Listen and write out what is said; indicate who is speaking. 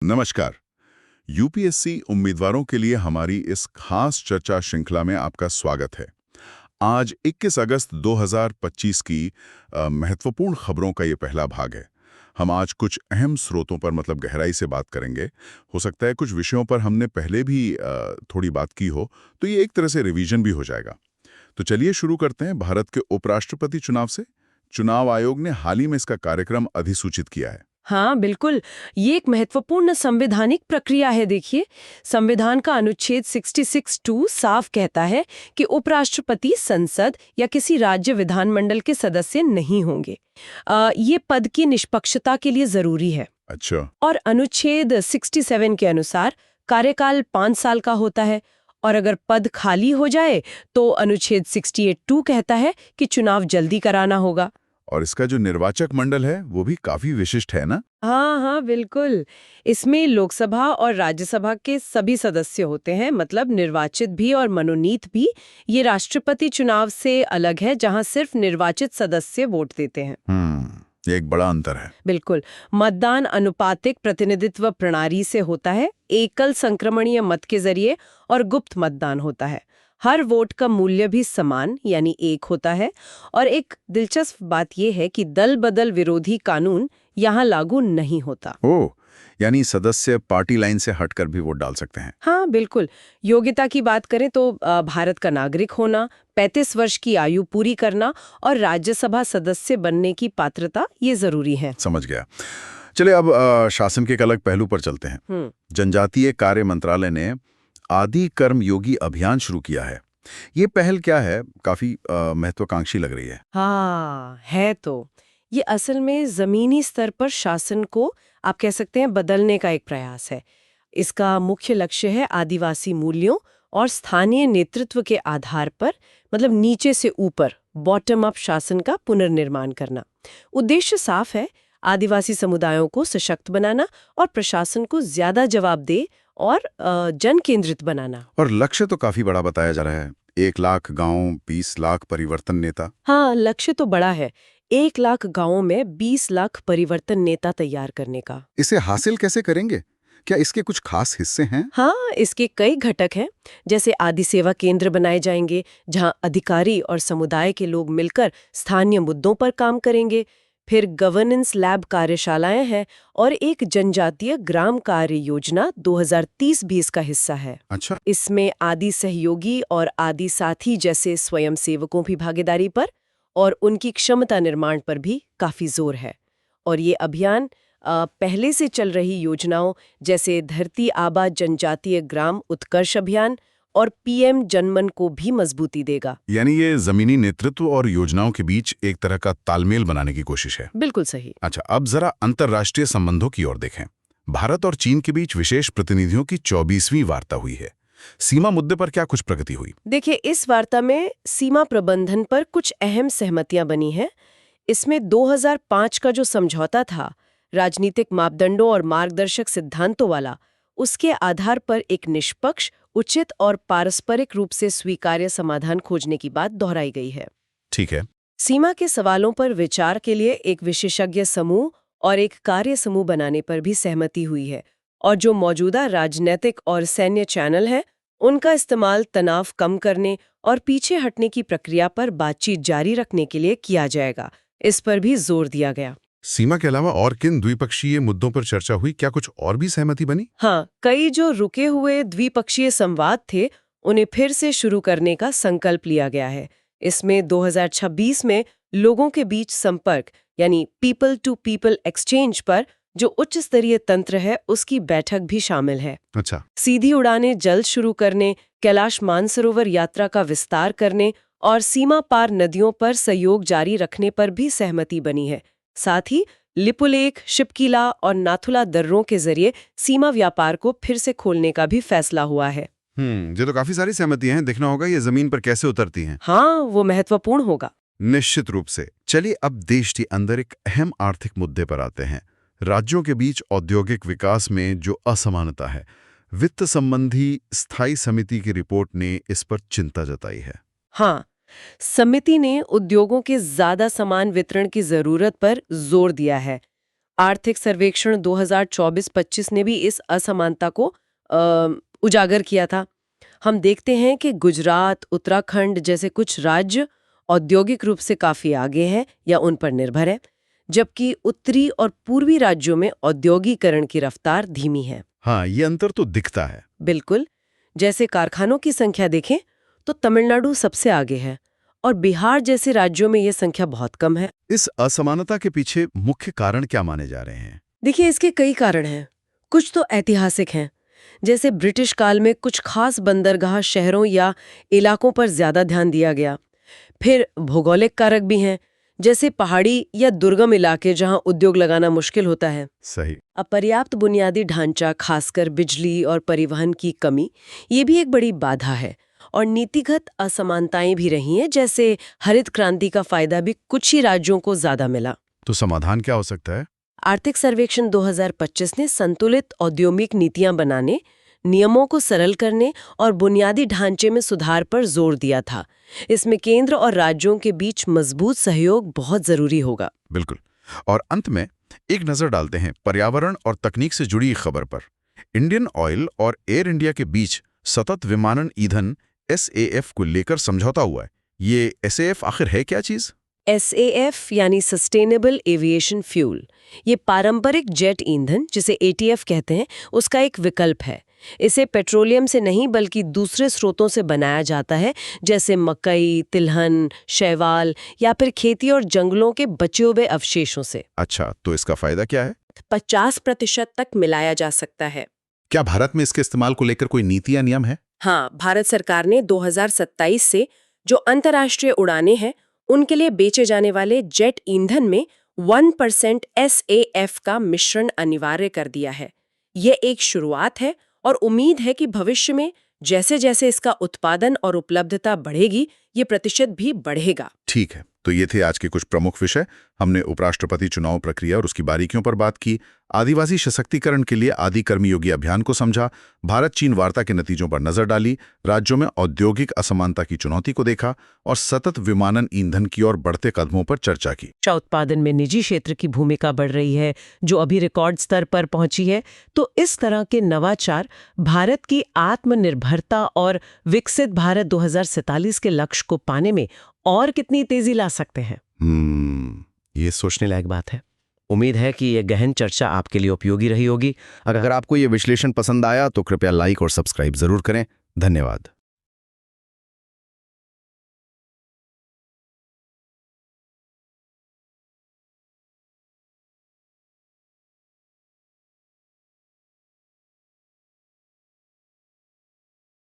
Speaker 1: नमस्कार। यूपीएससी उम्मीदवारों के लिए हमारी इस खास चर्चा श्रृंखला में आपका स्वागत है। आज 21 अगस्त 2025 की महत्वपूर्ण खबरों का ये पहला भाग है। हम आज कुछ अहम स्रोतों पर गहराई से बात करेंगे। हो सकता है कुछ विषयों पर हमने पहले भी थोड़ी बात की हो, तो ये एक तरह से रिवीजन भी हो जाएगा। तो चलिए शुरू करते हैं भारत के उपराष्ट्रपति चुनाव से। चुनाव आयोग ने हाल ही में इसका कार्यक्रम अधिसूचित किया है।
Speaker 2: हाँ बिल्कुल। ये एक महत्वपूर्ण संवैधानिक प्रक्रिया है। देखिए, संविधान का अनुच्छेद 66(2) साफ कहता है कि उपराष्ट्रपति संसद या किसी राज्य विधानमंडल के सदस्य नहीं होंगे। ये पद की निष्पक्षता के लिए जरूरी है।
Speaker 1: अच्छा।
Speaker 2: और अनुच्छेद 67 के अनुसार कार्यकाल 5 साल का होता है। और अगर पद खाली हो जाए तो अनुच्छेद 68(2) कहता है कि चुनाव जल्दी कराना होगा।
Speaker 1: और इसका जो निर्वाचक मंडल है वो भी काफी विशिष्ट है ना?
Speaker 2: हाँ हाँ बिल्कुल। इसमें लोकसभा और राज्यसभा के सभी सदस्य होते हैं, मतलब निर्वाचित भी और मनोनीत भी। ये राष्ट्रपति चुनाव से अलग है, जहां सिर्फ निर्वाचित सदस्य वोट देते हैं।
Speaker 1: ये एक बड़ा अंतर है।
Speaker 2: बिल्कुल। मतदान अनुपातिक प्रतिनिधित्व प्रणाली से होता है, एकल संक्रमणीय मत के जरिए, और गुप्त मतदान होता है। हर वोट का मूल्य भी समान यानी 1 होता है। और एक दिलचस्प बात यह है कि दल बदल विरोधी कानून यहाँ लागू नहीं होता।
Speaker 1: ओह, यानी सदस्य पार्टी लाइन से हटकर भी वोट डाल सकते हैं।
Speaker 2: हाँ बिल्कुल। योग्यता की बात करें तो भारत का नागरिक होना, 35 वर्ष की आयु पूरी करना और राज्यसभा सदस्य बनने की पात्रता ये जरूरी है।
Speaker 1: समझ गया। चलिए अब शासन के एक अलग पहलू पर चलते हैं। जनजातीय कार्य मंत्रालय ने आदि कर्म योगी अभियान शुरू किया है। ये पहल क्या है? काफी महत्वाकांक्षी लग रही है।
Speaker 2: हाँ है तो। ये असल में जमीनी स्तर पर शासन को, आप कह सकते हैं, बदलने का एक प्रयास है। इसका मुख्य लक्ष्य है आदिवासी मूल्यों और स्थानीय नेतृत्व के आधार पर, मतलब नीचे से ऊपर, बॉटम अप शासन का पुनर्निर्माण करना। उद्देश्य साफ है, आदिवासी समुदायों को सशक्त बनाना और प्रशासन को ज्यादा जवाबदेह और जन केंद्रित बनाना।
Speaker 1: और लक्ष्य तो काफी बड़ा बताया जा रहा है। 1 लाख गांव, 20 लाख परिवर्तन नेता।
Speaker 2: हाँ, लक्ष्य तो बड़ा है। 1 लाख गांवों में 20 लाख परिवर्तन नेता तैयार करने का।
Speaker 1: इसे हासिल कैसे करेंगे? क्या इसके कुछ खास हिस्से हैं?
Speaker 2: हाँ, इसके कई घटक हैं। जैसे आदि सेवा केंद्र बनाए जाएंगे, जहां अधिकारी और समुदाय के लोग मिलकर स्थानीय मुद्दों पर काम करेंगे। फिर गवर्नेंस लैब कार्यशालाएं हैं और एक जनजातीय ग्राम कार्य योजना 2030 भी इसका हिस्सा है।
Speaker 1: अच्छा।
Speaker 2: इसमें आदि सहयोगी और आदि साथी जैसे स्वयं सेवकों की भागीदारी पर और उनकी क्षमता निर्माण पर भी काफी जोर है। और ये अभियान पहले से चल रही योजनाओं जैसे धरती आबा जनजातीय ग्राम उत्कर्ष अभियान और पीएम जनमन को भी मजबूती देगा।
Speaker 1: यानी ये जमीनी नेतृत्व और योजनाओं के बीच एक तरह का तालमेल बनाने की कोशिश है।
Speaker 2: बिल्कुल सही।
Speaker 1: अच्छा, अब जरा अंतर्राष्ट्रीय संबंधों की ओर देखें। भारत और चीन के बीच विशेष प्रतिनिधियों की 24वीं वार्ता हुई है। सीमा मुद्दे पर क्या कुछ प्रगति हुई?
Speaker 2: देखिए, इस वार्ता में सीमा प्रबंधन पर कुछ अहम सहमतियां बनी हैं। इसमें 2005 का जो समझौता था, राजनीतिक मापदंडों और मार्गदर्शक सिद्धांतों वाला, उसके आधार पर एक निष्पक्ष, उचित और पारस्परिक रूप से स्वीकार्य समाधान खोजने की बात दोहराई गई है।
Speaker 1: ठीक है।
Speaker 2: सीमा के सवालों पर विचार के लिए एक विशेषज्ञ समूह और एक कार्य समूह बनाने पर भी सहमति हुई है। और जो मौजूदा राजनीतिक और सैन्य चैनल हैं, उनका इस्तेमाल तनाव कम करने और पीछे हटने की प्रक्रिया पर बातचीत जारी रखने के लिए किया जाएगा। इस पर भी जोर दिया गया।
Speaker 1: सीमा के अलावा और किन द्विपक्षीय मुद्दों पर चर्चा हुई? क्या कुछ और भी सहमति बनी?
Speaker 2: हाँ, कई जो रुके हुए द्विपक्षीय संवाद थे, उन्हें फिर से शुरू करने का संकल्प लिया गया है। इसमें 2026 में लोगों के बीच संपर्क यानी पीपल टू पीपल एक्सचेंज पर जो उच्च स्तरीय तंत्र है, उसकी बैठक भी शामिल है।
Speaker 1: अच्छा।
Speaker 2: सीधी उड़ानें जल्द शुरू करने, कैलाश मानसरोवर यात्रा का विस्तार करने और सीमा पार नदियों पर सहयोग जारी रखने पर भी सहमति बनी है। साथ ही लिपुलेख, शिपकीला और नाथुला दर्रों के जरिए सीमा व्यापार को फिर से खोलने का भी फैसला हुआ है।
Speaker 1: ये तो काफी सारी सहमतियां हैं। देखना होगा ये जमीन पर कैसे उतरती हैं।
Speaker 2: हाँ, वो महत्वपूर्ण होगा।
Speaker 1: निश्चित रूप से। चलिए अब देश के अंदर एक अहम आर्थिक मुद्दे पर आते हैं। राज्यों के बीच औद्योगिक विकास में जो असमानता है, वित्त संबंधी स्थायी समिति की रिपोर्ट ने इस पर चिंता जताई है।
Speaker 2: हाँ, समिति ने उद्योगों के ज्यादा समान वितरण की जरूरत पर जोर दिया है। आर्थिक सर्वेक्षण 2024-25 ने भी इस असमानता को उजागर किया था। हम देखते हैं कि गुजरात, उत्तराखंड जैसे कुछ राज्य औद्योगिक रूप से काफी आगे हैं या उन पर निर्भर है, जबकि उत्तरी और पूर्वी राज्यों में औद्योगिकरण की रफ्तार धीमी है।
Speaker 1: हाँ, ये अंतर तो दिखता है।
Speaker 2: बिल्कुल। जैसे कारखानों की संख्या देखें तो तमिलनाडु सबसे आगे है और बिहार जैसे राज्यों में ये संख्या बहुत कम है।
Speaker 1: इस असमानता के पीछे मुख्य कारण क्या माने जा रहे हैं?
Speaker 2: देखिए, इसके कई कारण हैं। कुछ तो ऐतिहासिक हैं, जैसे ब्रिटिश काल में कुछ खास बंदरगाह शहरों या इलाकों पर ज्यादा ध्यान दिया गया। फिर भौगोलिक कारक भी हैं, जैसे पहाड़ी या दुर्गम इलाके जहां उद्योग लगाना मुश्किल होता है।
Speaker 1: सही।
Speaker 2: अपर्याप्त बुनियादी ढांचा, खासकर बिजली और परिवहन की कमी, ये भी एक बड़ी बाधा है। और नीतिगत असमानताएं भी रही हैं, जैसे हरित क्रांति का फायदा भी कुछ ही राज्यों को ज्यादा मिला।
Speaker 1: तो समाधान क्या हो सकता है?
Speaker 2: आर्थिक सर्वेक्षण 2025 ने संतुलित औद्योगिक नीतियां बनाने, नियमों को सरल करने और बुनियादी ढांचे में सुधार पर जोर दिया था। इसमें केंद्र और राज्यों के बीच मजबूत सहयोग बहुत जरूरी होगा।
Speaker 1: बिल्कुल। और अंत में एक नजर डालते हैं पर्यावरण और तकनीक से जुड़ी खबर पर। इंडियन ऑयल और एयर इंडिया के बीच सतत विमानन ईंधन SAF को लेकर समझौता हुआ है। ये SAF आखिर है क्या चीज?
Speaker 2: SAF यानी सस्टेनेबल एविएशन फ्यूल, ये पारंपरिक जेट ईंधन जिसे ATF कहते हैं, उसका एक विकल्प है। इसे पेट्रोलियम से नहीं बल्कि दूसरे स्रोतों से बनाया जाता है, जैसे मकई, तिलहन, शैवाल या फिर खेती और जंगलों के बचे हुए अवशेषों से।
Speaker 1: अच्छा, तो इसका फायदा क्या है?
Speaker 2: 50% तक मिलाया जा सकता है।
Speaker 1: क्या भारत में इसके इस्तेमाल को लेकर कोई नीति या नियम है?
Speaker 2: हाँ, भारत सरकार ने 2027 से जो अंतर्राष्ट्रीय उड़ानें हैं उनके लिए बेचे जाने वाले जेट ईंधन में 1% SAF का मिश्रण अनिवार्य कर दिया है। ये एक शुरुआत है और उम्मीद है कि भविष्य में जैसे जैसे इसका उत्पादन और उपलब्धता बढ़ेगी, ये प्रतिशत भी बढ़ेगा।
Speaker 1: ठीक है, तो ये थे आज के कुछ प्रमुख विषय। हमने उपराष्ट्रपति चुनाव प्रक्रिया और उसकी बारीकियों पर बात की, आदिवासी सशक्तिकरण के लिए आदि कर्मयोगी अभियान को समझा, भारत चीन वार्ता के नतीजों पर नजर डाली, राज्यों में औद्योगिक असमानता की चुनौती को देखा और सतत विमानन ईंधन की ओर बढ़ते कदमों पर चर्चा की।
Speaker 3: रक्षा उत्पादन में निजी क्षेत्र की भूमिका बढ़ रही है, जो अभी रिकॉर्ड स्तर पर पहुंची है। तो इस तरह के नवाचार भारत की आत्मनिर्भरता और विकसित भारत 2047 के लक्ष्य को पाने में और कितनी तेजी ला सकते हैं?
Speaker 1: ये सोचने लायक बात है।
Speaker 3: उम्मीद है कि यह गहन चर्चा आपके लिए उपयोगी रही होगी।
Speaker 1: अगर आपको ये विश्लेषण पसंद आया तो कृपया लाइक और सब्सक्राइब जरूर करें। धन्यवाद।